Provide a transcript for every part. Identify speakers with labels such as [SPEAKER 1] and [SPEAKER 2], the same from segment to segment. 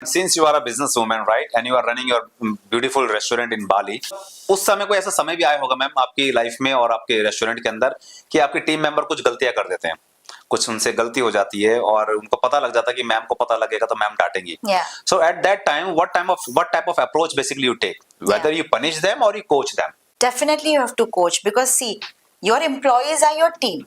[SPEAKER 1] Since you are a businesswoman, right, and you are running your beautiful restaurant in Bali, उस समय कोई ऐसा समय भी आया होगा मैम आपकी लाइफ में और आपके रेस्टोरेंट के अंदर कि आपके टीम मेंबर कुछ गलतियां कर देते हैं, कुछ उनसे गलती हो जाती है और उनको पता लग जाता है कि मैम को पता लगेगा तो ma'am डांटेंगी. So at that time, what type of approach basically you take? Whether you punish them or you coach them?
[SPEAKER 2] Definitely you have to coach, because see, your employees are your team.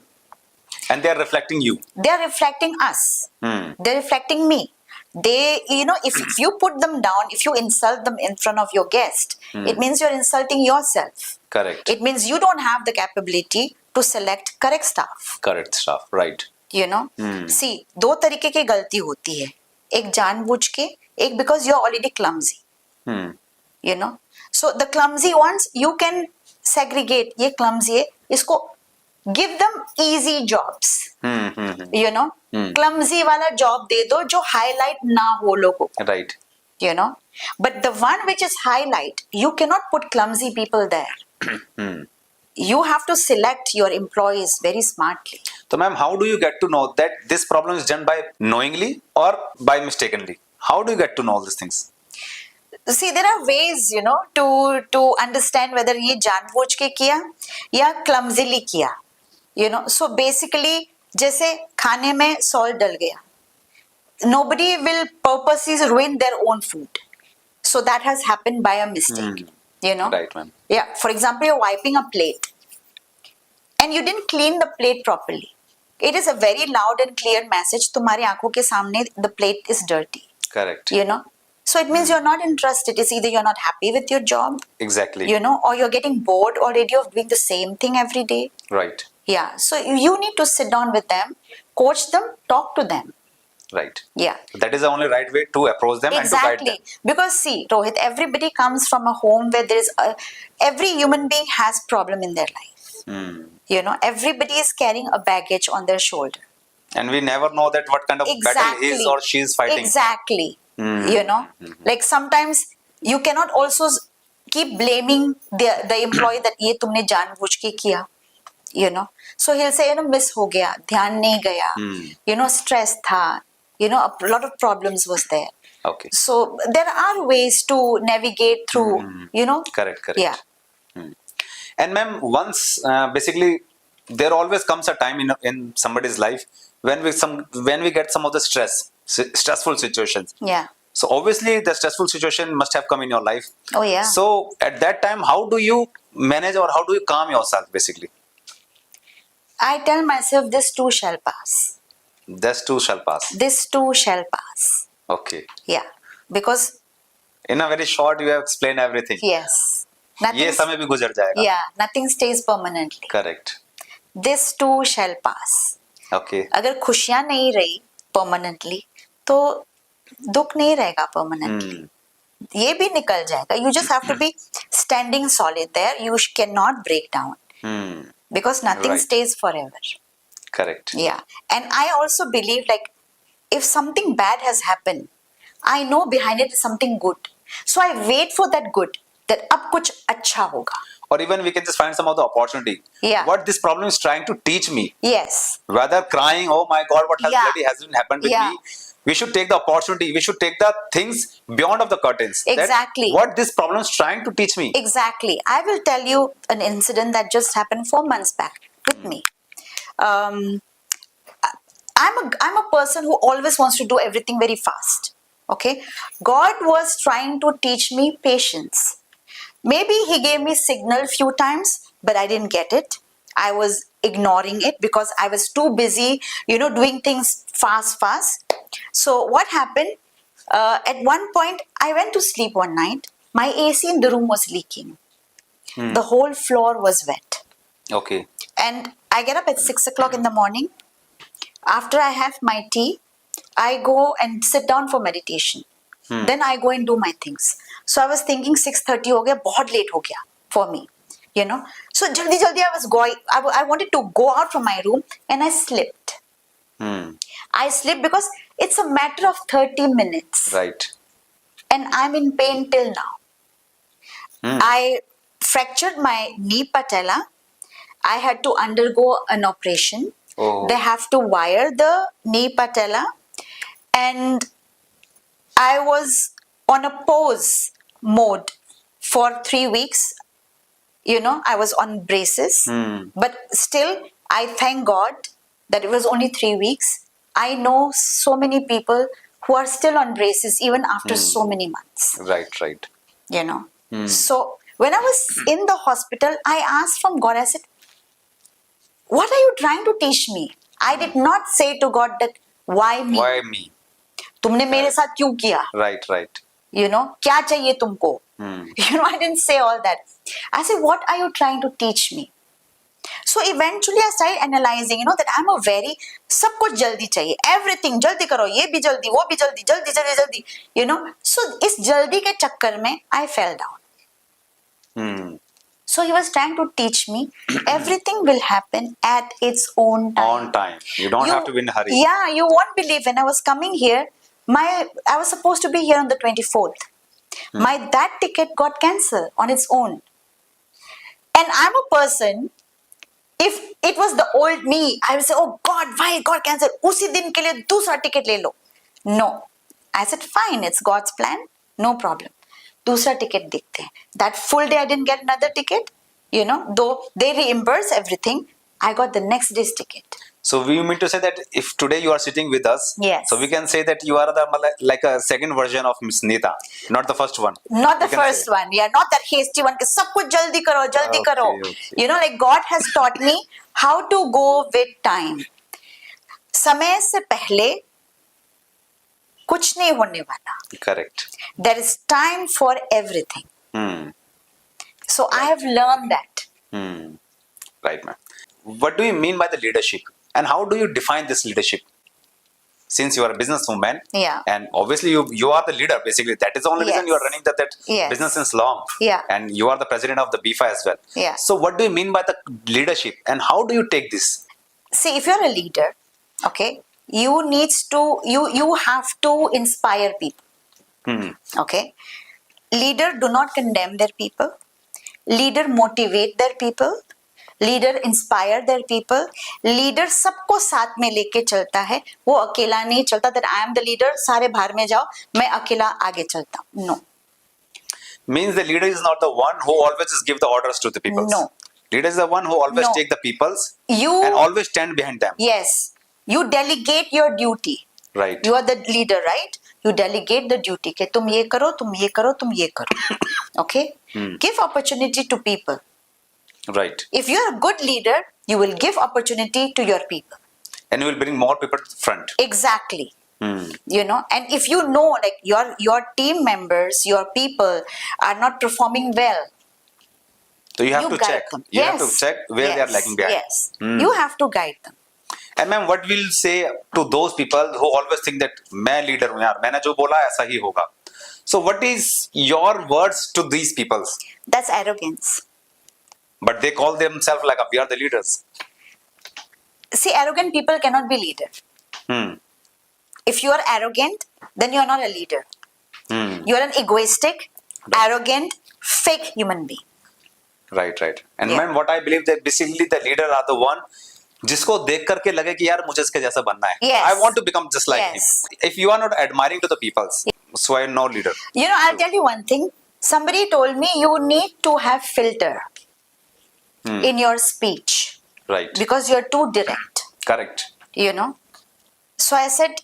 [SPEAKER 1] And they are reflecting you.
[SPEAKER 2] They are reflecting us. They're reflecting me. They, if you put them down, if you insult them in front of your guest, it means you're insulting yourself.
[SPEAKER 1] Correct.
[SPEAKER 2] It means you don't have the capability to select correct staff.
[SPEAKER 1] Correct staff, right.
[SPEAKER 2] See, दो तरीके की गलती होती है. एक जानबूझ के, एक because you're already clumsy. So the clumsy ones, you can segregate. ये clumsy है, इसको give them easy jobs. Clumsy वाला job दे दो जो highlight ना हो लोगों को.
[SPEAKER 1] Right.
[SPEAKER 2] But the one which is highlight, you cannot put clumsy people there. You have to select your employees very smartly.
[SPEAKER 1] So ma'am, how do you get to know that this problem is done by knowingly or by mistakenly? How do you get to know all these things?
[SPEAKER 2] See, there are ways, to understand whether ये जानबूझ के किया या clumsily किया. So basically, जैसे खाने में salt डल गया. Nobody will purposely ruin their own food. So that has happened by a mistake.
[SPEAKER 1] Right, ma'am.
[SPEAKER 2] Yeah, for example, you're wiping a plate and you didn't clean the plate properly. It is a very loud and clear message. तुम्हारी आंखों के सामने the plate is dirty.
[SPEAKER 1] Correct.
[SPEAKER 2] So it means you're not interested. It's either you're not happy with your job.
[SPEAKER 1] Exactly.
[SPEAKER 2] Or you're getting bored already of doing the same thing every day.
[SPEAKER 1] Right.
[SPEAKER 2] Yeah. So you need to sit down with them, coach them, talk to them.
[SPEAKER 1] Right.
[SPEAKER 2] Yeah.
[SPEAKER 1] That is the only right way to approach them and to guide them.
[SPEAKER 2] Because see, Rohit, everybody comes from a home where there is every human being has problem in their life. Everybody is carrying a baggage on their shoulder.
[SPEAKER 1] And we never know that what kind of battle he is or she is fighting.
[SPEAKER 2] Exactly. Like sometimes you cannot also keep blaming the employee that ये तुमने जानबूझ के किया. So he'll say, miss हो गया, ध्यान नहीं गया, stress था, a lot of problems was there.
[SPEAKER 1] Okay.
[SPEAKER 2] So there are ways to navigate through,
[SPEAKER 1] Correct.
[SPEAKER 2] Yeah.
[SPEAKER 1] And ma'am, once basically there always comes a time in somebody's life when we get some of the stressful situations.
[SPEAKER 2] Yeah.
[SPEAKER 1] So obviously the stressful situation must have come in your life.
[SPEAKER 2] Oh yeah.
[SPEAKER 1] So at that time, how do you manage or how do you calm yourself basically?
[SPEAKER 2] I tell myself this too shall pass.
[SPEAKER 1] This too shall pass.
[SPEAKER 2] This too shall pass.
[SPEAKER 1] Okay.
[SPEAKER 2] Yeah. Because
[SPEAKER 1] in a very short you have explained everything.
[SPEAKER 2] Yes.
[SPEAKER 1] ये समय भी गुजर जाएगा.
[SPEAKER 2] Yeah. Nothing stays permanently.
[SPEAKER 1] Correct.
[SPEAKER 2] This too shall pass.
[SPEAKER 1] Okay.
[SPEAKER 2] अगर खुशियां नहीं रही permanently, तो दुख नहीं रहेगा permanently. ये भी निकल जाएगा. You just have to be standing solid there. You cannot break down. Because nothing stays forever.
[SPEAKER 1] Correct.
[SPEAKER 2] Yeah. And I also believe, like, if something bad has happened, I know behind it is something good. So I wait for that good, that ab kuch acha hoga.
[SPEAKER 1] Or even we can just find some of the opportunity.
[SPEAKER 2] Yeah.
[SPEAKER 1] What this problem is trying to teach me.
[SPEAKER 2] Yes.
[SPEAKER 1] Whether crying, oh my God, what has really hasn't happened with me. We should take the opportunity. We should take the things beyond of the curtains.
[SPEAKER 2] Exactly.
[SPEAKER 1] What this problem is trying to teach me.
[SPEAKER 2] Exactly. I will tell you an incident that just happened 4 months back with me. I'm a person who always wants to do everything very fast. Okay. God was trying to teach me patience. Maybe he gave me signal few times, but I didn't get it. I was ignoring it because I was too busy, doing things fast. So what happened? At one point, I went to sleep one night. My AC in the room was leaking. The whole floor was wet.
[SPEAKER 1] Okay.
[SPEAKER 2] And I get up at 6 o'clock in the morning. After I have my tea, I go and sit down for meditation. Then I go and do my things. So I was thinking 6:30 हो गया, बहुत late हो गया for me. So jaldi I was going. I wanted to go out from my room and I slipped. I slipped because it's a matter of 30 minutes.
[SPEAKER 1] Right.
[SPEAKER 2] And I'm in pain till now. I fractured my knee patella. I had to undergo an operation. They have to wire the knee patella. And I was on a pause mode for 3 weeks. I was on braces, but still, I thank God that it was only 3 weeks. I know so many people who are still on braces even after so many months.
[SPEAKER 1] Right.
[SPEAKER 2] So when I was in the hospital, I asked from God, I said, what are you trying to teach me? I did not say to God that, why me?
[SPEAKER 1] Why me?
[SPEAKER 2] तुमने मेरे साथ क्यों किया?
[SPEAKER 1] Right.
[SPEAKER 2] क्या चाहिए तुमको? I didn't say all that. I said, what are you trying to teach me? So eventually I started analyzing, that I'm a very, सब कुछ जल्दी चाहिए, everything जल्दी करो, ये भी जल्दी, वो भी जल्दी, जल्दी, So इस जल्दी के चक्कर में I fell down. So he was trying to teach me everything will happen at its own time.
[SPEAKER 1] On time. You don't have to be in a hurry.
[SPEAKER 2] Yeah, you won't believe when I was coming here, I was supposed to be here on the 24th. That ticket got cancelled on its own. And I'm a person, if it was the old me, I would say, oh God, why it got cancelled? Usi din ke liye dusra ticket le lo. No. I said, fine, it's God's plan, no problem. दूसरा ticket देखते हैं. That full day I didn't get another ticket, though they reimburse everything, I got the next day's ticket.
[SPEAKER 1] So we mean to say that if today you are sitting with us,
[SPEAKER 2] Yes.
[SPEAKER 1] so we can say that you are like a second version of Miss Nita, not the first one.
[SPEAKER 2] Not the
[SPEAKER 1] We can
[SPEAKER 2] first
[SPEAKER 1] say.
[SPEAKER 2] one, yeah, not that hasty one. सब कुछ जल्दी करो, जल्दी करो.
[SPEAKER 1] Okay.
[SPEAKER 2] Like God has taught me how to go with time. समय से पहले कुछ नहीं होने वाला.
[SPEAKER 1] Correct.
[SPEAKER 2] There is time for everything. So I have learned that.
[SPEAKER 1] Right, ma'am. What do you mean by the leadership? And how do you define this leadership? Since you are a businesswoman,
[SPEAKER 2] Yeah.
[SPEAKER 1] and obviously you are the leader, basically. That is the only reason
[SPEAKER 2] Yes.
[SPEAKER 1] you are running that
[SPEAKER 2] Yes.
[SPEAKER 1] business since long.
[SPEAKER 2] Yeah.
[SPEAKER 1] And you are the president of the BIFA as well.
[SPEAKER 2] Yeah.
[SPEAKER 1] So what do you mean by the leadership? And how do you take this?
[SPEAKER 2] See, if you're a leader, okay, you have to inspire people. Okay, leader do not condemn their people. Leader motivate their people. Leader inspire their people. Leader सबको साथ में लेके चलता है. वो अकेला नहीं चलता. That I am the leader. सारे बाहर में जाओ. मैं अकेला आगे चलता हूँ. No.
[SPEAKER 1] Means the leader is not the one who always just give the orders to the people.
[SPEAKER 2] No.
[SPEAKER 1] Leader is the one who always
[SPEAKER 2] No.
[SPEAKER 1] take the people's
[SPEAKER 2] You
[SPEAKER 1] and always stand behind them.
[SPEAKER 2] Yes. You delegate your duty.
[SPEAKER 1] Right.
[SPEAKER 2] You are the leader, right? You delegate the duty. कि तुम ये करो, तुम ये करो, तुम ये करो. Okay? Give opportunity to people.
[SPEAKER 1] Right.
[SPEAKER 2] If you are a good leader, you will give opportunity to your people.
[SPEAKER 1] And you will bring more people to the front.
[SPEAKER 2] Exactly. And if you know like your team members, your people are not performing well,
[SPEAKER 1] So you have to
[SPEAKER 2] guide
[SPEAKER 1] check.
[SPEAKER 2] them.
[SPEAKER 1] You have
[SPEAKER 2] Yes.
[SPEAKER 1] to check where they are lagging behind.
[SPEAKER 2] Yes. You have to guide them.
[SPEAKER 1] And ma'am, what will say to those people who always think that मैं leader हूँ यार, मैंने जो बोला ऐसा ही होगा. So what is your words to these people?
[SPEAKER 2] That's arrogance.
[SPEAKER 1] But they call themselves like we are the leaders.
[SPEAKER 2] See, arrogant people cannot be leader. If you are arrogant, then you are not a leader. You are an egoistic, arrogant, fake human being.
[SPEAKER 1] Right. And
[SPEAKER 2] Yeah.
[SPEAKER 1] ma'am, what I believe that basically the leader are the one जिसको देख करके लगे कि यार मुझे इसके जैसा बनना है.
[SPEAKER 2] Yes.
[SPEAKER 1] I want to become just like
[SPEAKER 2] Yes.
[SPEAKER 1] him. If you are not admiring to the people, so I am no leader.
[SPEAKER 2] I'll tell you one thing. Somebody told me you need to have filter in your speech
[SPEAKER 1] Right.
[SPEAKER 2] because you're too direct.
[SPEAKER 1] Correct.
[SPEAKER 2] So I said,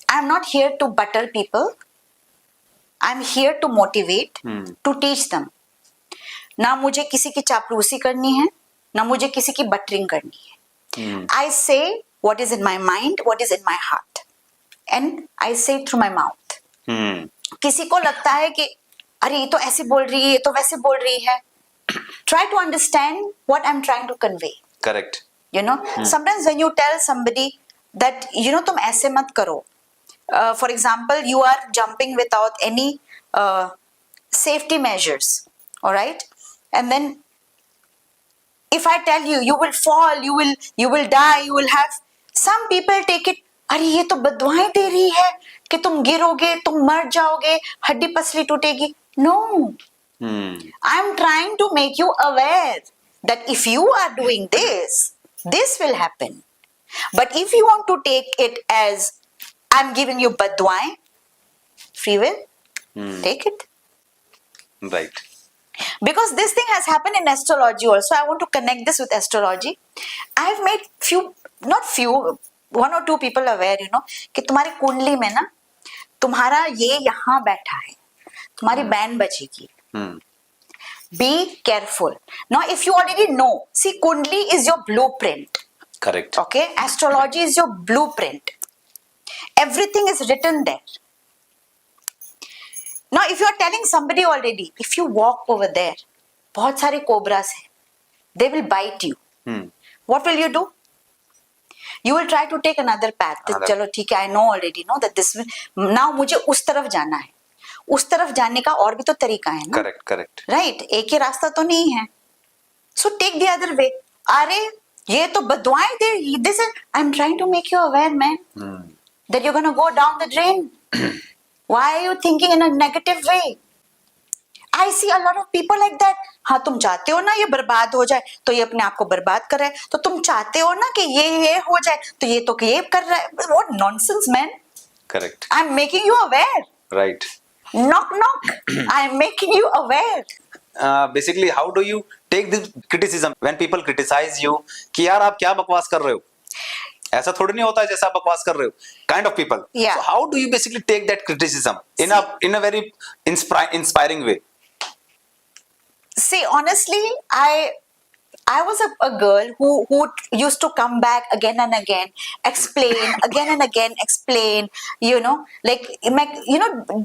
[SPEAKER 2] I'm not here to butter people. I'm here to motivate, to teach them. ना मुझे किसी की चापलूसी करनी है, ना मुझे किसी की बटरिंग करनी है. I say what is in my mind, what is in my heart, and I say it through my mouth. किसी को लगता है कि अरे ये तो ऐसे बोल रही है, ये तो वैसे बोल रही है. Try to understand what I'm trying to convey.
[SPEAKER 1] Correct.
[SPEAKER 2] Sometimes when you tell somebody that तुम ऐसे मत करो. For example, you are jumping without any safety measures, all right? And then if I tell you, you will fall, you will die, you will have. Some people take it. अरे ये तो बदवाएं दे रही है कि तुम गिरोगे, तुम मर जाओगे, हड्डी पसली टूटेगी. No. I'm trying to make you aware that if you are doing this will happen. But if you want to take it as I'm giving you badduaएं, free will, take it.
[SPEAKER 1] Right.
[SPEAKER 2] Because this thing has happened in astrology also. I want to connect this with astrology. I've made one or two people aware, कि तुम्हारी कुंडली में ना तुम्हारा ये यहाँ बैठा है, तुम्हारी band बजेगी. Be careful. Now, if you already know, see, Kundli is your blueprint.
[SPEAKER 1] Correct.
[SPEAKER 2] Okay? Astrology is your blueprint. Everything is written there. Now, if you are telling somebody already, if you walk over there, बहुत सारे cobras हैं, they will bite you. What will you do? You will try to take another path. चलो ठीक है, I know already, that this will, now मुझे उस तरफ जाना है. उस तरफ जाने का और भी तो तरीका है ना.
[SPEAKER 1] करेक्ट.
[SPEAKER 2] राइट, एक ही रास्ता तो नहीं है. So take the other way. अरे ये तो बदवाएं दे. This is, I am trying to make you aware man that you are gonna go down the drain. Why are you thinking in a negative way? I see a lot of people like that. हाँ, तुम चाहते हो ना ये बर्बाद हो जाए, तो ये अपने आप को बर्बाद कर रहा है. तो तुम चाहते हो ना कि ये हो जाए, तो ये कर रहा है. What nonsense man.
[SPEAKER 1] Correct.
[SPEAKER 2] I am making you aware.
[SPEAKER 1] Right.
[SPEAKER 2] Knock. I am making you aware.
[SPEAKER 1] Basically, how do you take this criticism when people criticize you कि यार आप क्या बकवास कर रहे हो? ऐसा थोड़ी नहीं होता है जैसा आप बकवास कर रहे हो. Kind of people.
[SPEAKER 2] Yeah.
[SPEAKER 1] So how do you basically take that criticism in a very inspiring way?
[SPEAKER 2] See, honestly, I was a girl who used to come back again and again, explain, again and again, explain,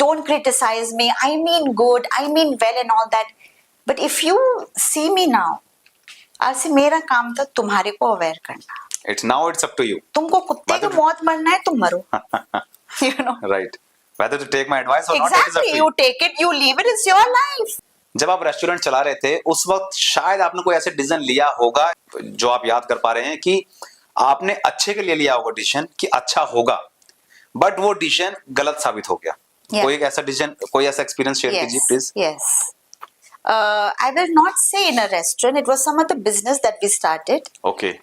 [SPEAKER 2] don't criticize me. I mean good, I mean well and all that. But if you see me now, I'll say, मेरा काम था तुम्हारे को aware करना.
[SPEAKER 1] Now it's up to you.
[SPEAKER 2] तुमको कुत्ते की मौत मरना है, तुम मरो.
[SPEAKER 1] Right. Whether to take my advice or not, it is up
[SPEAKER 2] Exactly.
[SPEAKER 1] to you.
[SPEAKER 2] You take it, you leave it. It's your life.
[SPEAKER 1] जब आप रेस्टोरेंट चला रहे थे उस वक्त शायद आपने कोई ऐसे डिसीजन लिया होगा जो आप याद कर पा रहे हैं कि आपने अच्छे के लिए लिया होगा डिसीजन कि अच्छा होगा, बट वो डिसीजन गलत साबित हो गया.
[SPEAKER 2] Yeah.
[SPEAKER 1] कोई ऐसा डिसीजन, कोई ऐसा एक्सपीरियंस शेयर कीजिए please.
[SPEAKER 2] Yes. I will not say in a restaurant. It was some other business that we started.
[SPEAKER 1] Okay.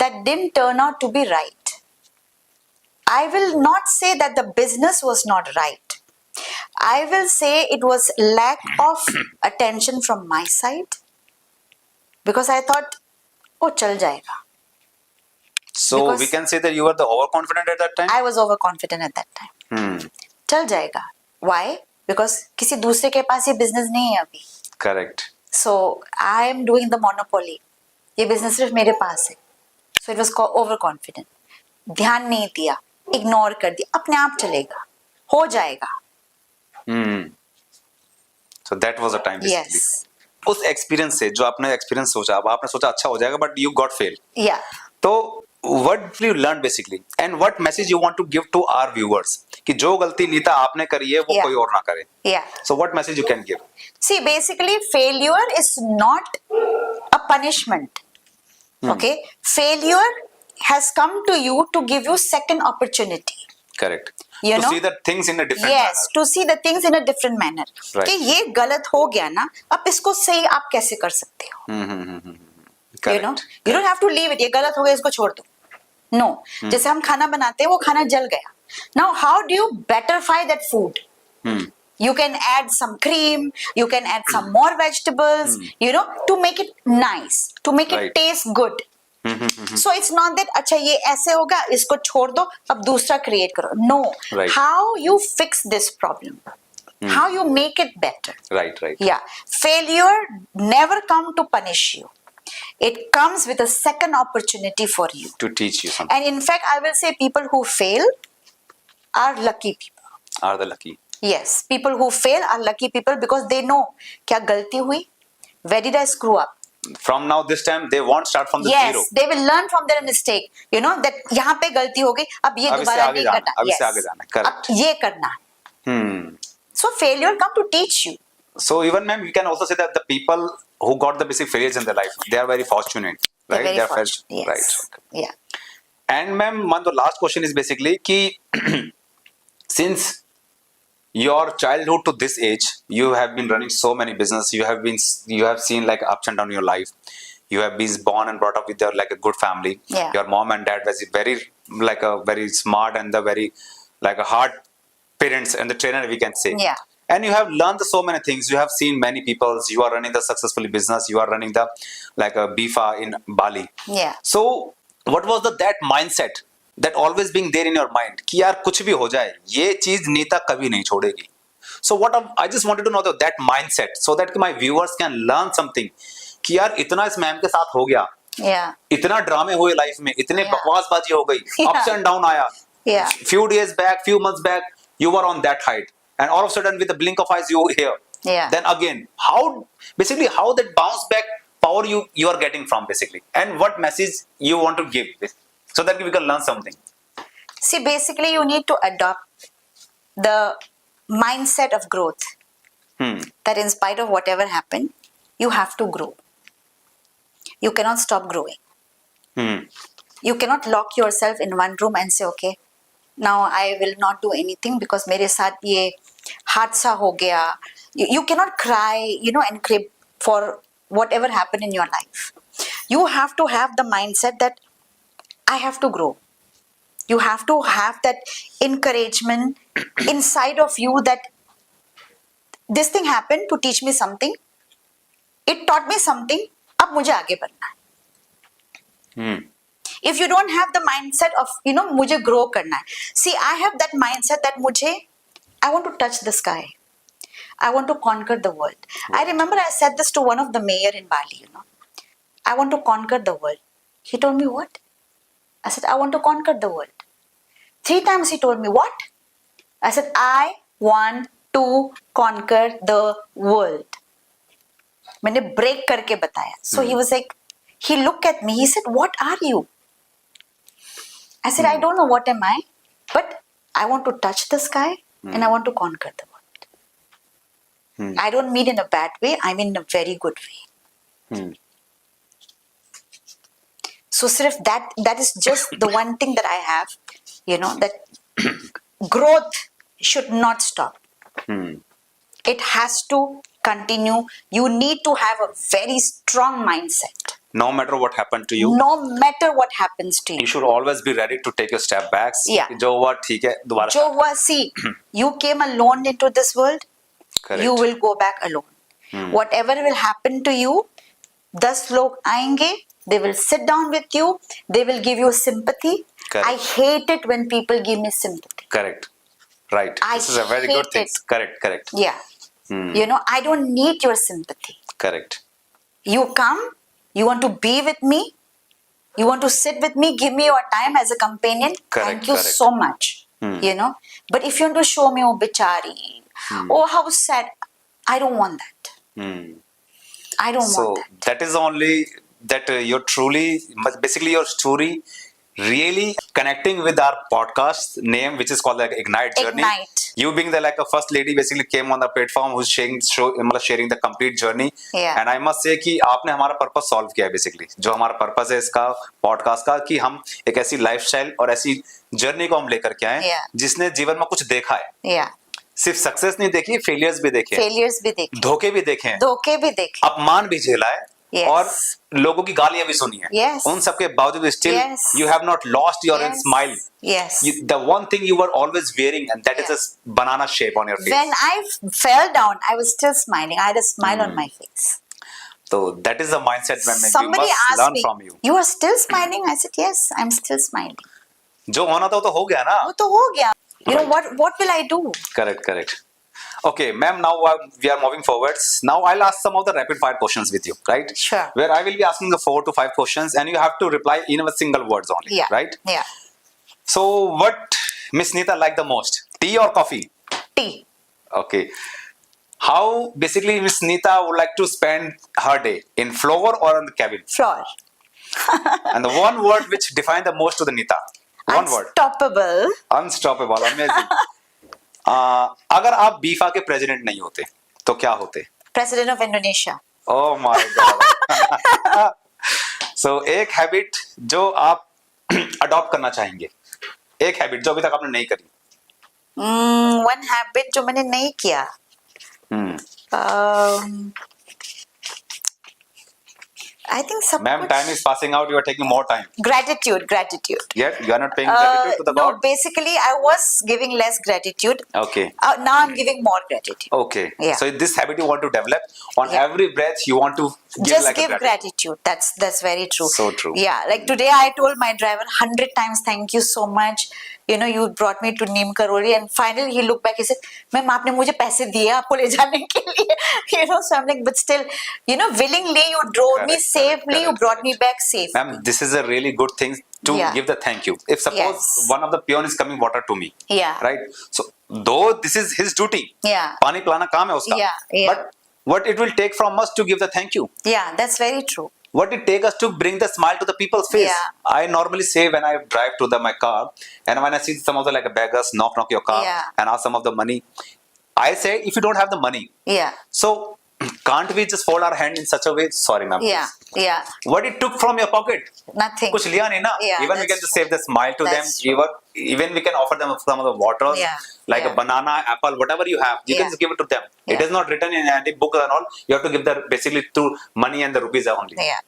[SPEAKER 2] That didn't turn out to be right. I will not say that the business was not right. I will say it was lack of attention from my side, because I thought, oh, chal jayega.
[SPEAKER 1] So
[SPEAKER 2] Because
[SPEAKER 1] we can say that you were the overconfident at that time.
[SPEAKER 2] I was overconfident at that time. चल जाएगा. Why? Because किसी दूसरे के पास ये business नहीं है अभी.
[SPEAKER 1] Correct.
[SPEAKER 2] So I am doing the monopoly. ये business सिर्फ मेरे पास है. So it was overconfident. ध्यान नहीं दिया, ignore कर दिया, अपने आप चलेगा, हो जाएगा.
[SPEAKER 1] So that was a time basically.
[SPEAKER 2] Yes.
[SPEAKER 1] उस एक्सपीरियंस से जो आपने एक्सपीरियंस सोचा, अब आपने सोचा अच्छा हो जाएगा, but you got fail.
[SPEAKER 2] Yeah.
[SPEAKER 1] तो what you learned basically and what message you want to give to our viewers कि जो गलती नीता आपने करी है वो
[SPEAKER 2] Yeah.
[SPEAKER 1] कोई और ना करे.
[SPEAKER 2] Yeah.
[SPEAKER 1] So what message you can give?
[SPEAKER 2] See, basically, failure is not a punishment. Okay? Failure has come to you to give you second opportunity.
[SPEAKER 1] Correct.
[SPEAKER 2] You
[SPEAKER 1] to
[SPEAKER 2] know?
[SPEAKER 1] see the things in a different
[SPEAKER 2] Yes,
[SPEAKER 1] manner.
[SPEAKER 2] to see the things in a different manner.
[SPEAKER 1] Right.
[SPEAKER 2] कि ये गलत हो गया ना, अब इसको सही आप कैसे कर सकते हो?
[SPEAKER 1] Correct.
[SPEAKER 2] You don't have to leave it. ये गलत हो गया, इसको छोड़ दो. No. जैसे हम खाना बनाते हैं, वो खाना जल गया. Now, how do you betterfy that food? You can add some cream, you can add some more vegetables, to make it nice, to make it
[SPEAKER 1] Right.
[SPEAKER 2] taste good. So it's not that अच्छा ये ऐसे होगा, इसको छोड़ दो, अब दूसरा create करो. No.
[SPEAKER 1] Right.
[SPEAKER 2] How you fix this problem? How you make it better?
[SPEAKER 1] Right.
[SPEAKER 2] Yeah. Failure never come to punish you. It comes with a second opportunity for you.
[SPEAKER 1] To teach you something.
[SPEAKER 2] And in fact, I will say people who fail are lucky people.
[SPEAKER 1] Are the lucky.
[SPEAKER 2] Yes, people who fail are lucky people because they know क्या गलती हुई, where did I screw up?
[SPEAKER 1] From now this time they won't start from the
[SPEAKER 2] Yes,
[SPEAKER 1] zero.
[SPEAKER 2] they will learn from their mistake. That यहाँ पे गलती हो गई, अब ये
[SPEAKER 1] अब इससे
[SPEAKER 2] दोबारा
[SPEAKER 1] आगे
[SPEAKER 2] नहीं
[SPEAKER 1] जाना,
[SPEAKER 2] करना.
[SPEAKER 1] अब इससे
[SPEAKER 2] Yes.
[SPEAKER 1] आगे जाना. Correct.
[SPEAKER 2] अब ये करना है. So failure come to teach you.
[SPEAKER 1] So even ma'am, we can also say that the people who got the basic failures in their life, they are very fortunate,
[SPEAKER 2] They're
[SPEAKER 1] right?
[SPEAKER 2] very
[SPEAKER 1] They are
[SPEAKER 2] fortunate. Yes.
[SPEAKER 1] right. Okay.
[SPEAKER 2] Yeah.
[SPEAKER 1] And ma'am, the last question is basically कि since your childhood to this age, you have been running so many business. You have seen like ups and downs in your life. You have been born and brought up with like a good family.
[SPEAKER 2] Yeah.
[SPEAKER 1] Your mom and dad was very smart and the very like a hard parents and the trainer, we can say.
[SPEAKER 2] Yeah.
[SPEAKER 1] And you have learned so many things. You have seen many people. You are running the successfully business. You are running the like a BIFA in Bali.
[SPEAKER 2] Yeah.
[SPEAKER 1] So what was that mindset that always being there in your mind कि यार कुछ भी हो जाए ये चीज नीता कभी नहीं छोड़ेगी. So what I just wanted to know that mindset so that my viewers can learn something कि यार इतना इस मैम के साथ हो गया,
[SPEAKER 2] Yeah.
[SPEAKER 1] इतना ड्रामे हुए लाइफ में, इतने
[SPEAKER 2] Yeah.
[SPEAKER 1] बकवासबाजी हो गई,
[SPEAKER 2] Yeah.
[SPEAKER 1] अप्स एंड डाउन आया.
[SPEAKER 2] Yeah.
[SPEAKER 1] Few days back, few months back, you were on that height, and all of a sudden, with a blink of eyes, you were here.
[SPEAKER 2] Yeah.
[SPEAKER 1] Then again, how that bounce back power you are getting from basically, and what message you want to give, so that we can learn something.
[SPEAKER 2] See, basically, you need to adopt the mindset of growth. That in spite of whatever happened, you have to grow. You cannot stop growing. You cannot lock yourself in one room and say, okay, now I will not do anything because मेरे साथ ये हादसा हो गया. You cannot cry, and crib for whatever happened in your life. You have to have the mindset that I have to grow. You have to have that encouragement inside of you that this thing happened to teach me something. It taught me something. अब मुझे आगे बढ़ना है. If you don't have the mindset of, मुझे grow करना है. See, I have that mindset that I want to touch the sky. I want to conquer the world. I remember I said this to one of the mayor in Bali, I want to conquer the world. He told me, what? I said, I want to conquer the world. 3 times he told me, what? I said, I want to conquer the world. मैंने break करके बताया. So he was like, he looked at me, he said, what are you? I said, I don't know what am I, but I want to touch the sky and I want to conquer the world. I don't mean in a bad way, I mean in a very good way. So sirf that is just the one thing that I have, that growth should not stop. It has to continue. You need to have a very strong mindset.
[SPEAKER 1] No matter what happened to you,
[SPEAKER 2] No matter what happens to you.
[SPEAKER 1] you should always be ready to take a step back.
[SPEAKER 2] Yeah.
[SPEAKER 1] जो हुआ ठीक है दोबारा.
[SPEAKER 2] जो हुआ, see, you came alone into this world.
[SPEAKER 1] Correct.
[SPEAKER 2] You will go back alone. Whatever will happen to you, 10 लोग आएंगे, they will sit down with you, they will give you sympathy.
[SPEAKER 1] Correct.
[SPEAKER 2] I hate it when people give me sympathy.
[SPEAKER 1] Correct. Right.
[SPEAKER 2] I
[SPEAKER 1] This is a very good
[SPEAKER 2] hate
[SPEAKER 1] thing.
[SPEAKER 2] it.
[SPEAKER 1] Correct.
[SPEAKER 2] Yeah. I don't need your sympathy.
[SPEAKER 1] Correct.
[SPEAKER 2] You come, you want to be with me, you want to sit with me, give me your time as a companion.
[SPEAKER 1] Correct,
[SPEAKER 2] Thank you
[SPEAKER 1] correct.
[SPEAKER 2] so much. But if you want to show me, oh, bichari, oh, how sad, I don't want that. I don't
[SPEAKER 1] So
[SPEAKER 2] want that.
[SPEAKER 1] that is only that you're truly, basically your story really connecting with our podcast name, which is called like Ignite Journey.
[SPEAKER 2] Ignite.
[SPEAKER 1] You being the like a first lady basically came on the platform who's sharing the complete journey.
[SPEAKER 2] Yeah.
[SPEAKER 1] And I must say कि आपने हमारा purpose solve किया है basically. जो हमारा purpose है इसका podcast का कि हम एक ऐसी लाइफस्टाइल और ऐसी जर्नी को हम लेकर के आए
[SPEAKER 2] Yeah.
[SPEAKER 1] जिसने जीवन में कुछ देखा है.
[SPEAKER 2] Yeah.
[SPEAKER 1] सिर्फ सक्सेस नहीं देखी, फेलियर्स भी देखे,
[SPEAKER 2] Failures भी देखे,
[SPEAKER 1] धोखे भी देखे हैं,
[SPEAKER 2] धोखे भी देखे.
[SPEAKER 1] अपमान भी झेला है.
[SPEAKER 2] Yes.
[SPEAKER 1] और लोगों की गालियां भी सुनी है.
[SPEAKER 2] Yes.
[SPEAKER 1] उन सबके बावजूद still
[SPEAKER 2] Yes.
[SPEAKER 1] you have not lost your
[SPEAKER 2] Yes.
[SPEAKER 1] smile.
[SPEAKER 2] Yes.
[SPEAKER 1] The one thing you were always wearing, and that is
[SPEAKER 2] Yeah.
[SPEAKER 1] a banana shape on your face.
[SPEAKER 2] When I fell down, I was still smiling. I had a smile on my face.
[SPEAKER 1] So that is the mindset when we
[SPEAKER 2] Somebody
[SPEAKER 1] must
[SPEAKER 2] asked
[SPEAKER 1] learn
[SPEAKER 2] me,
[SPEAKER 1] from you.
[SPEAKER 2] you are still smiling? I said, yes, I'm still smiling.
[SPEAKER 1] जो होना था वो तो हो गया ना.
[SPEAKER 2] वो तो हो गया.
[SPEAKER 1] Right.
[SPEAKER 2] What will I do?
[SPEAKER 1] Correct. Okay, ma'am, now we are moving forwards. Now I'll ask some of the rapid fire questions with you, right?
[SPEAKER 2] Sure.
[SPEAKER 1] Where I will be asking the 4 to 5 questions and you have to reply in a single words only,
[SPEAKER 2] Yeah.
[SPEAKER 1] right?
[SPEAKER 2] Yeah.
[SPEAKER 1] So what Miss Neeta like the most? Tea or coffee?
[SPEAKER 2] Tea.
[SPEAKER 1] Okay. How basically Miss Neeta would like to spend her day, in floor or in the cabin?
[SPEAKER 2] Floor.
[SPEAKER 1] And the one word which define the most to the Neeta. One word.
[SPEAKER 2] Unstoppable.
[SPEAKER 1] Unstoppable. Amazing. अगर आप बीफा के president नहीं होते तो क्या होते?
[SPEAKER 2] President of Indonesia.
[SPEAKER 1] Oh my God. So एक habit जो आप अडॉप्ट करना चाहेंगे, एक हैबिट जो अभी तक आपने नहीं करी.
[SPEAKER 2] One habit जो मैंने नहीं किया. I think सब
[SPEAKER 1] Ma'am,
[SPEAKER 2] कुछ
[SPEAKER 1] time is passing out. You are taking more time.
[SPEAKER 2] gratitude.
[SPEAKER 1] Yet you are not paying gratitude to the
[SPEAKER 2] No,
[SPEAKER 1] God.
[SPEAKER 2] basically I was giving less gratitude.
[SPEAKER 1] Okay.
[SPEAKER 2] Now I'm giving more gratitude.
[SPEAKER 1] Okay.
[SPEAKER 2] Yeah.
[SPEAKER 1] So this habit you want to develop. On
[SPEAKER 2] Yeah.
[SPEAKER 1] every breath, you want to give
[SPEAKER 2] Just
[SPEAKER 1] like
[SPEAKER 2] give
[SPEAKER 1] a gratitude.
[SPEAKER 2] gratitude. That's very true.
[SPEAKER 1] So true.
[SPEAKER 2] Yeah, like today I told my driver 100 times thank you so much. You know, you brought me to Neem Karoli, and finally he looked back. He said, "Ma'am, आपने मुझे पैसे दिए आपको ले जाने के लिए." You know, so I'm like, but still, you know, willingly you drove me
[SPEAKER 1] Correct,
[SPEAKER 2] safely. You
[SPEAKER 1] correct,
[SPEAKER 2] brought me
[SPEAKER 1] correct.
[SPEAKER 2] back safe.
[SPEAKER 1] Ma'am, this is a really good thing to
[SPEAKER 2] Yeah.
[SPEAKER 1] give the thank you. If suppose
[SPEAKER 2] Yes.
[SPEAKER 1] one of the peon is coming water to me,
[SPEAKER 2] Yeah.
[SPEAKER 1] right? So though this is his duty,
[SPEAKER 2] Yeah.
[SPEAKER 1] पानी पिलाना काम है उसका,
[SPEAKER 2] Yeah, yeah.
[SPEAKER 1] but what it will take from us to give the thank you?
[SPEAKER 2] Yeah, that's very true.
[SPEAKER 1] What it take us to bring the smile to the people's face?
[SPEAKER 2] Yeah.
[SPEAKER 1] I normally say when I drive to my car, and when I see some of the like beggars knock your car
[SPEAKER 2] Yeah.
[SPEAKER 1] and ask some of the money, I say if you don't have the money,
[SPEAKER 2] Yeah.
[SPEAKER 1] so can't we just fold our hand in such a way? Sorry, ma'am.
[SPEAKER 2] Yeah.
[SPEAKER 1] please.
[SPEAKER 2] Yeah.
[SPEAKER 1] What it took from your pocket?
[SPEAKER 2] Nothing.
[SPEAKER 1] कुछ लिया नहीं ना.
[SPEAKER 2] Yeah,
[SPEAKER 1] Even we can
[SPEAKER 2] that's
[SPEAKER 1] just
[SPEAKER 2] true.
[SPEAKER 1] save the smile to them.
[SPEAKER 2] That's true.
[SPEAKER 1] Even we can offer them some of the waters,
[SPEAKER 2] Yeah,
[SPEAKER 1] like
[SPEAKER 2] yeah.
[SPEAKER 1] a banana, apple, whatever you have. You
[SPEAKER 2] Yeah.
[SPEAKER 1] can just give it to them. It
[SPEAKER 2] Yeah.
[SPEAKER 1] is not written in any book and all. You have to give the basically through money and the rupees only.
[SPEAKER 2] Yeah.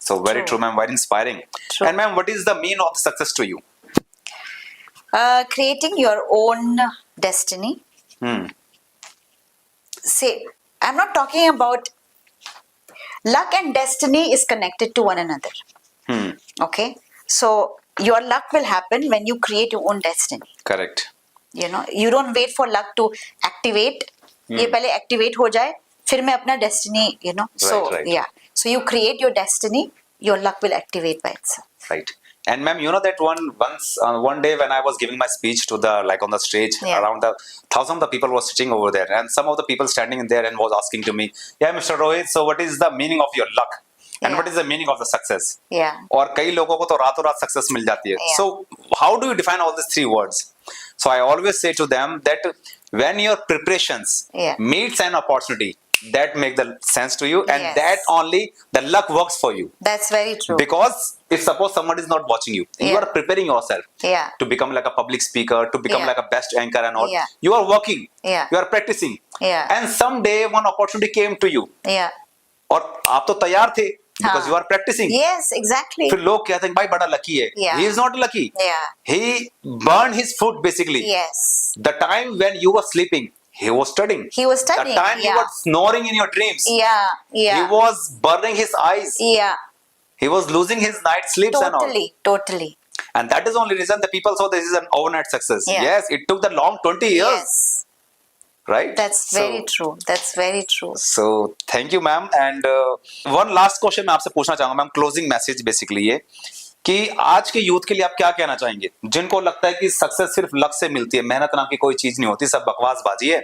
[SPEAKER 1] So very
[SPEAKER 2] True.
[SPEAKER 1] true, ma'am. Very inspiring.
[SPEAKER 2] True.
[SPEAKER 1] And ma'am, what is the mean of the success to you?
[SPEAKER 2] Creating your own destiny.
[SPEAKER 1] Hmm.
[SPEAKER 2] Say, I'm not talking about luck and destiny is connected to one another.
[SPEAKER 1] Hmm.
[SPEAKER 2] Okay, so your luck will happen when you create your own destiny.
[SPEAKER 1] Correct.
[SPEAKER 2] You know, you don't wait for luck to activate. ये पहले activate हो जाए, फिर मैं अपना destiny, you know. So
[SPEAKER 1] right.
[SPEAKER 2] yeah, so you create your destiny, your luck will activate by itself.
[SPEAKER 1] Right. And ma'am, you know that one day when I was giving my speech to the like on the stage,
[SPEAKER 2] Yeah.
[SPEAKER 1] around the thousands of people were sitting over there, and some of the people standing in there and was asking to me, "Yeah, Mr. Rohit, so what is the meaning of your luck, and
[SPEAKER 2] Yeah.
[SPEAKER 1] what is the meaning of the success?"
[SPEAKER 2] Yeah.
[SPEAKER 1] और कई लोगों को तो रातों रात success मिल जाती है.
[SPEAKER 2] Yeah.
[SPEAKER 1] So how do you define all these three words? So I always say to them that when your preparations
[SPEAKER 2] Yeah.
[SPEAKER 1] meets an opportunity, that make the sense to you, and
[SPEAKER 2] Yes.
[SPEAKER 1] that only the luck works for you.
[SPEAKER 2] That's very true.
[SPEAKER 1] Because if suppose someone is not watching you, you
[SPEAKER 2] Yeah.
[SPEAKER 1] are preparing yourself
[SPEAKER 2] Yeah.
[SPEAKER 1] to become like a public speaker, to become
[SPEAKER 2] Yeah.
[SPEAKER 1] like a best anchor and all.
[SPEAKER 2] Yeah.
[SPEAKER 1] You are working,
[SPEAKER 2] Yeah.
[SPEAKER 1] you are practicing,
[SPEAKER 2] Yeah.
[SPEAKER 1] and someday one opportunity came to you.
[SPEAKER 2] Yeah.
[SPEAKER 1] और आप तो तैयार थे because
[SPEAKER 2] हाँ.
[SPEAKER 1] you are practicing.
[SPEAKER 2] Yes, exactly.
[SPEAKER 1] फिर लोग कहते हैं भाई बड़ा lucky है.
[SPEAKER 2] Yeah.
[SPEAKER 1] He is not lucky.
[SPEAKER 2] Yeah.
[SPEAKER 1] He burned his foot basically.
[SPEAKER 2] Yes.
[SPEAKER 1] The time when you were sleeping, he was studying.
[SPEAKER 2] He was studying.
[SPEAKER 1] The time you
[SPEAKER 2] Yeah.
[SPEAKER 1] were snoring in your dreams,
[SPEAKER 2] Yeah. Yeah.
[SPEAKER 1] he was burning his eyes.
[SPEAKER 2] Yeah.
[SPEAKER 1] He was losing his night sleeps and all.
[SPEAKER 2] Totally. Totally.
[SPEAKER 1] And that is the only reason the people saw this is an overnight success.
[SPEAKER 2] Yeah.
[SPEAKER 1] Yes, it took the long 20 years,
[SPEAKER 2] Yes.
[SPEAKER 1] right?
[SPEAKER 2] That's very true. That's very true.
[SPEAKER 1] So, thank you, ma'am. And one last question मैं आपसे पूछना चाहूंगा, ma'am, closing message basically ये कि आज के youth के लिए आप क्या कहना चाहेंगे, जिनको लगता है कि सक्सेस सिर्फ लक से मिलती है, मेहनत नाम की कोई चीज नहीं होती, सब बकवासबाजी है,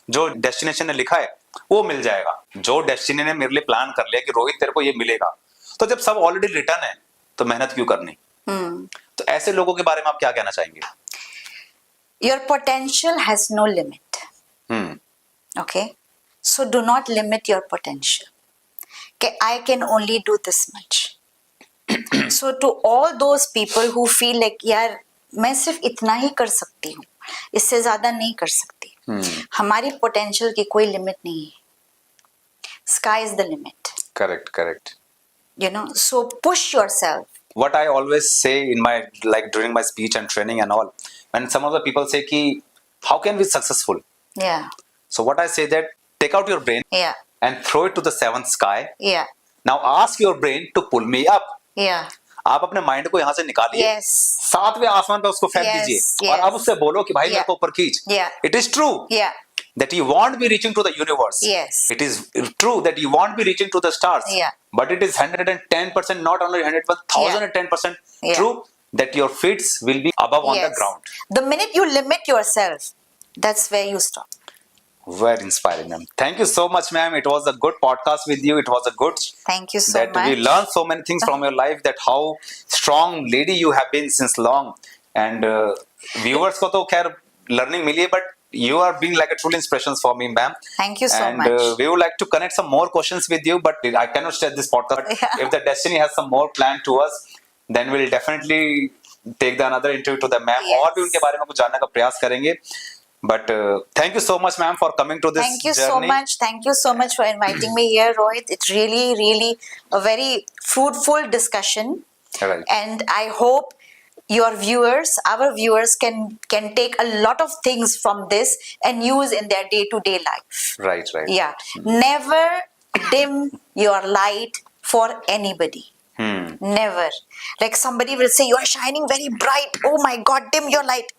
[SPEAKER 1] जो डेस्टिनेशन ने लिखा है वो मिल जाएगा, जो डेस्टिनी ने मेरे लिए प्लान कर लिया कि रोहित तेरे को ये मिलेगा, तो जब सब ऑलरेडी रिटर्न है तो मेहनत क्यों करनी? तो ऐसे लोगों के बारे में आप क्या कहना चाहेंगे?
[SPEAKER 2] Your potential has no limit. Okay, so do not limit your potential. Okay, I can only do this much. So to all those people who feel like यार मैं सिर्फ इतना ही कर सकती हूँ, इससे ज्यादा नहीं कर सकती, हमारी पोटेंशियल की कोई लिमिट नहीं है. Sky is the limit.
[SPEAKER 1] Correct.
[SPEAKER 2] You know, so push yourself.
[SPEAKER 1] What I always say in my like during my speech and training and all, when some of the people say कि how can we be successful?
[SPEAKER 2] Yeah.
[SPEAKER 1] So what I say that take out your brain
[SPEAKER 2] Yeah.
[SPEAKER 1] and throw it to the seventh sky.
[SPEAKER 2] Yeah.
[SPEAKER 1] Now ask your brain to pull me up.
[SPEAKER 2] Yeah.
[SPEAKER 1] आप अपने mind को यहाँ से निकालिए,
[SPEAKER 2] Yes.
[SPEAKER 1] सातवें आसमान पे उसको फेंक
[SPEAKER 2] Yes,
[SPEAKER 1] दीजिए और
[SPEAKER 2] yes.
[SPEAKER 1] अब उससे बोलो कि भाई मेरे
[SPEAKER 2] Yeah.
[SPEAKER 1] को ऊपर खींच.
[SPEAKER 2] Yeah.
[SPEAKER 1] It is true
[SPEAKER 2] Yeah.
[SPEAKER 1] that you won't be reaching to the universe.
[SPEAKER 2] Yes.
[SPEAKER 1] It is true that you won't be reaching to the stars.
[SPEAKER 2] Yeah.
[SPEAKER 1] But it is 110%, not only 100, but 1010%
[SPEAKER 2] Yeah.
[SPEAKER 1] true that your feet will be above on the
[SPEAKER 2] Yes.
[SPEAKER 1] ground.
[SPEAKER 2] The minute you limit yourself, that's where you stop.
[SPEAKER 1] Very inspiring, ma'am. Thank you so much, ma'am. It was a good podcast with you. It was a good
[SPEAKER 2] Thank you so
[SPEAKER 1] that
[SPEAKER 2] much.
[SPEAKER 1] we learned so many things from your life. That how strong lady you have been since long. And viewers को तो खैर learning मिली है, but you are being like a true inspiration for me, ma'am.
[SPEAKER 2] Thank you so
[SPEAKER 1] and,
[SPEAKER 2] much.
[SPEAKER 1] we would like to connect some more questions with you, but I cannot share this podcast. But
[SPEAKER 2] Yeah.
[SPEAKER 1] if the destiny has some more plan to us, then we'll definitely take the another interview to the ma'am.
[SPEAKER 2] Yes.
[SPEAKER 1] और भी उनके बारे में कुछ जानने का प्रयास करेंगे. But thank you so much, ma'am, for coming to this
[SPEAKER 2] Thank you
[SPEAKER 1] journey.
[SPEAKER 2] so much. Thank you so much for inviting me here, Rohit. It's really, really a very fruitful discussion.
[SPEAKER 1] Right.
[SPEAKER 2] And I hope your viewers, our viewers, can take a lot of things from this and use in their day-to-day life.
[SPEAKER 1] Right.
[SPEAKER 2] Yeah. Never dim your light for anybody. Never. Like somebody will say, you are shining very bright. Oh my God, dim your light.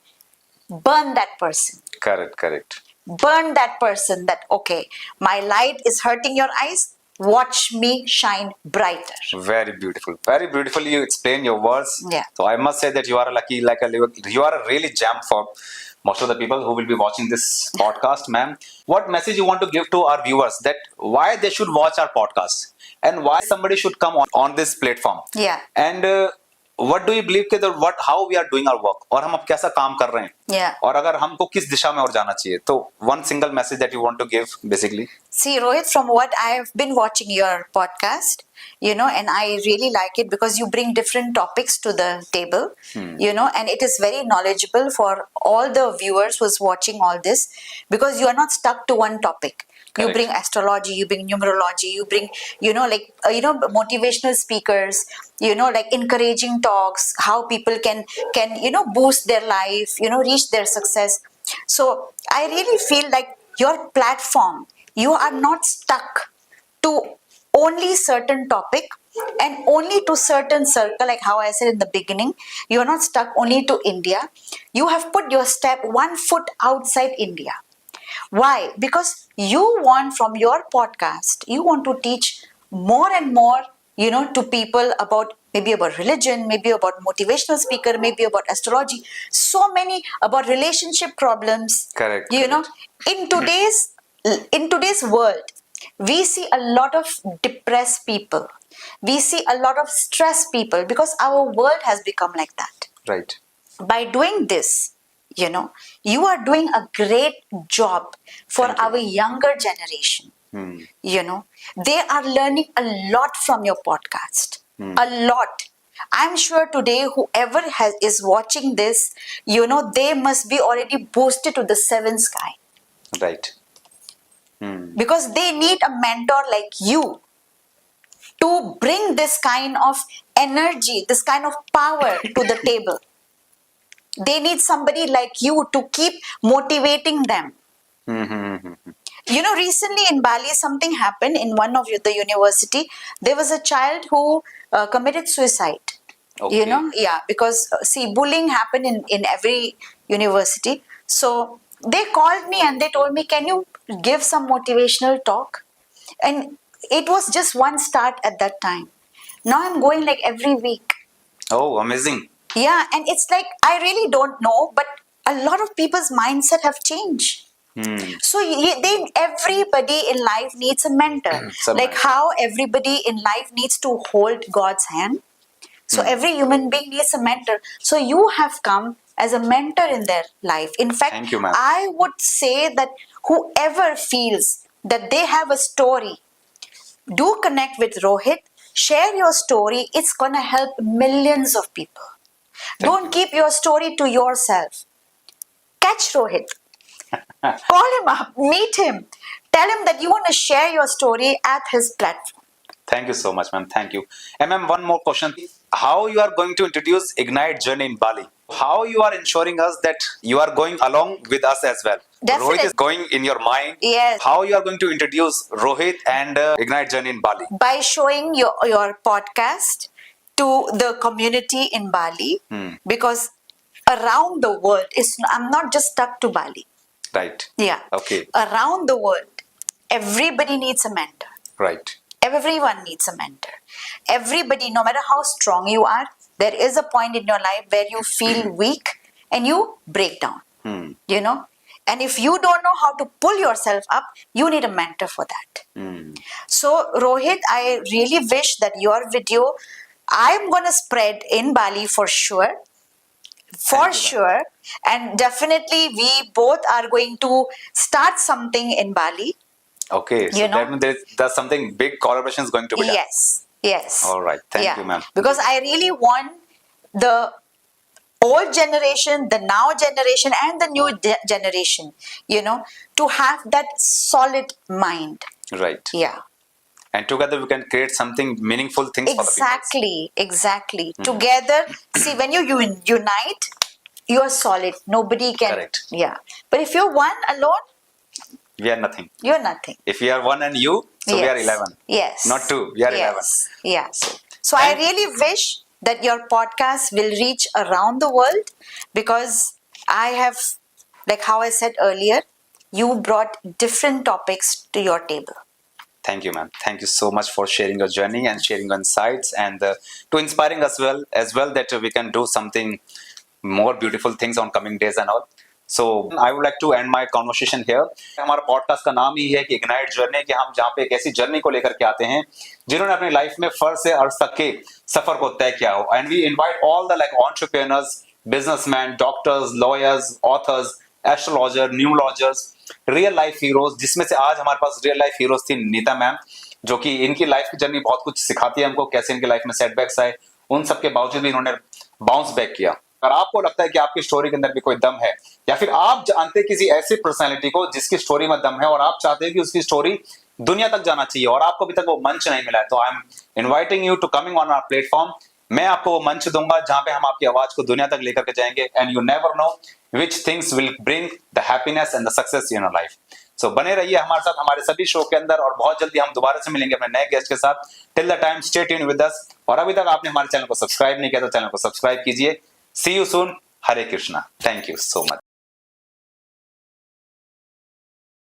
[SPEAKER 2] Burn that person.
[SPEAKER 1] Correct.
[SPEAKER 2] Burn that person that, okay, my light is hurting your eyes. Watch me shine brighter.
[SPEAKER 1] Very beautiful. Very beautifully you explain your words.
[SPEAKER 2] Yeah.
[SPEAKER 1] So I must say that you are lucky, you are a really gem for most of the people who will be watching this podcast, ma'am. What message you want to give to our viewers that why they should watch our podcast and why somebody should come on this platform?
[SPEAKER 2] Yeah.
[SPEAKER 1] And what do you believe कि what how we are doing our work और हम अब कैसा काम कर रहे हैं?
[SPEAKER 2] Yeah.
[SPEAKER 1] और अगर हमको किस दिशा में और जाना चाहिए? तो one single message that you want to give basically.
[SPEAKER 2] See, Rohit, from what I've been watching your podcast, and I really like it because you bring different topics to the table, and it is very knowledgeable for all the viewers who's watching all this because you are not stuck to one topic. You
[SPEAKER 1] Correct.
[SPEAKER 2] bring astrology, you bring numerology, you bring, motivational speakers, like encouraging talks, how people can, boost their life, reach their success. So I really feel like your platform, you are not stuck to only certain topic and only to certain circle, like how I said in the beginning. You are not stuck only to India. You have put your step 1 foot outside India. Why? Because you want, from your podcast, you want to teach more and more, to people about maybe about religion, maybe about motivational speaker, maybe about astrology, so many about relationship problems.
[SPEAKER 1] Correct.
[SPEAKER 2] In today's world, we see a lot of depressed people. We see a lot of stressed people because our world has become like that.
[SPEAKER 1] Right.
[SPEAKER 2] By doing this, you are doing a great job for
[SPEAKER 1] Thank you.
[SPEAKER 2] our younger generation. They are learning a lot from your podcast. A lot. I'm sure today whoever is watching this, they must be already boosted to the seventh sky
[SPEAKER 1] Right.
[SPEAKER 2] because they need a mentor like you to bring this kind of energy, this kind of power to the table. They need somebody like you to keep motivating them. Recently in Bali, something happened in one of the university. There was a child who committed suicide.
[SPEAKER 1] Okay.
[SPEAKER 2] Because bullying happened in every university. So they called me and they told me, can you give some motivational talk? And it was just one start at that time. Now I'm going like every week.
[SPEAKER 1] Oh, amazing.
[SPEAKER 2] Yeah, and it's like, I really don't know, but a lot of people's mindset have changed. So everybody in life needs a mentor. Like how everybody in life needs to hold God's hand. So every human being needs a mentor. So you have come as a mentor in their life. In fact,
[SPEAKER 1] Thank you, ma'am.
[SPEAKER 2] I would say that whoever feels that they have a story, do connect with Rohit, share your story. It's gonna help millions of people. Don't keep your story to yourself. Catch Rohit. Call him up, meet him. Tell him that you want to share your story at his platform.
[SPEAKER 1] Thank you so much, ma'am. Thank you. And ma'am, one more question. How you are going to introduce Ignite Journey in Bali? How you are ensuring us that you are going along with us as well?
[SPEAKER 2] Definitely.
[SPEAKER 1] Rohit is going in your mind.
[SPEAKER 2] Yes.
[SPEAKER 1] How you are going to introduce Rohit and Ignite Journey in Bali?
[SPEAKER 2] By showing your podcast to the community in Bali, because around the world, I'm not just stuck to Bali.
[SPEAKER 1] Right.
[SPEAKER 2] Yeah.
[SPEAKER 1] Okay.
[SPEAKER 2] Around the world, everybody needs a mentor.
[SPEAKER 1] Right.
[SPEAKER 2] Everyone needs a mentor. Everybody, no matter how strong you are, there is a point in your life where you feel weak and you break down. And if you don't know how to pull yourself up, you need a mentor for that. So, Rohit, I really wish that your video, I'm going to spread in Bali for sure. For sure. And definitely, we both are going to start something in Bali.
[SPEAKER 1] Okay. So that means there's something big collaboration is going to be done.
[SPEAKER 2] Yes.
[SPEAKER 1] All right. Thank you, ma'am.
[SPEAKER 2] Because I really want old generation, the now generation, and the new generation, you know, to have that solid mind.
[SPEAKER 1] Right.
[SPEAKER 2] Yeah.
[SPEAKER 1] And together we can create something meaningful things for the people.
[SPEAKER 2] Exactly. Together, see, when you unite, you are solid. Nobody can.
[SPEAKER 1] Correct.
[SPEAKER 2] Yeah. But if you're one alone,
[SPEAKER 1] We are nothing.
[SPEAKER 2] you're nothing.
[SPEAKER 1] If we are one and you, so we are
[SPEAKER 2] Yes.
[SPEAKER 1] 11.
[SPEAKER 2] Yes.
[SPEAKER 1] Not two, we are 11.
[SPEAKER 2] Yes. So I
[SPEAKER 1] and-
[SPEAKER 2] really wish that your podcast will reach around the world, because I have, like how I said earlier, you brought different topics to your table.
[SPEAKER 1] Thank you, ma'am. Thank you so much for sharing your journey and sharing your insights, and to inspiring us as well that we can do something more beautiful things on coming days and all. So I would like to end my conversation here. हमारा podcast का नाम ही है कि ignite journey, कि हम जहाँ पे एक ऐसी जर्नी को लेकर के आते हैं जिन्होंने अपनी लाइफ में फर्स्ट से अर्थ तक के सफर को तय किया हो. And we invite all the like entrepreneurs, businessman, doctors, lawyers, authors, astrologer, numerologers, real life heroes, जिसमें से आज हमारे पास रियल लाइफ हीरोज थी नीता मैम, जो कि इनकी लाइफ की जर्नी बहुत कुछ सिखाती है हमको, कैसे इनकी लाइफ में सेटबैक्स आए, उन सबके बावजूद भी इन्होंने बाउंस बैक किया. अगर आपको लगता है कि आपकी स्टोरी के अंदर भी कोई दम है, या फिर आप जानते हैं किसी ऐसी पर्सनैलिटी को जिसकी स्टोरी में दम है और आप चाहते हैं कि उसकी स्टोरी दुनिया तक जाना चाहिए और आपको अभी तक वो मंच नहीं मिला है, तो I am inviting you to coming on our platform. मैं आपको वो मंच दूंगा जहां पे हम आपकी आवाज को दुनिया तक लेकर के जाएंगे. And you never know which things will bring the happiness and the success in your life. So बने रहिए हमारे साथ हमारे सभी शो के अंदर, और बहुत जल्दी हम दोबारा से मिलेंगे अपने नए गेस्ट के साथ. Till the time stay tuned with us. और अभी तक आपने हमारे चैनल को सब्सक्राइब नहीं किया तो चैनल को सब्सक्राइब कीजिए. See you soon. Hare Krishna. Thank you so much.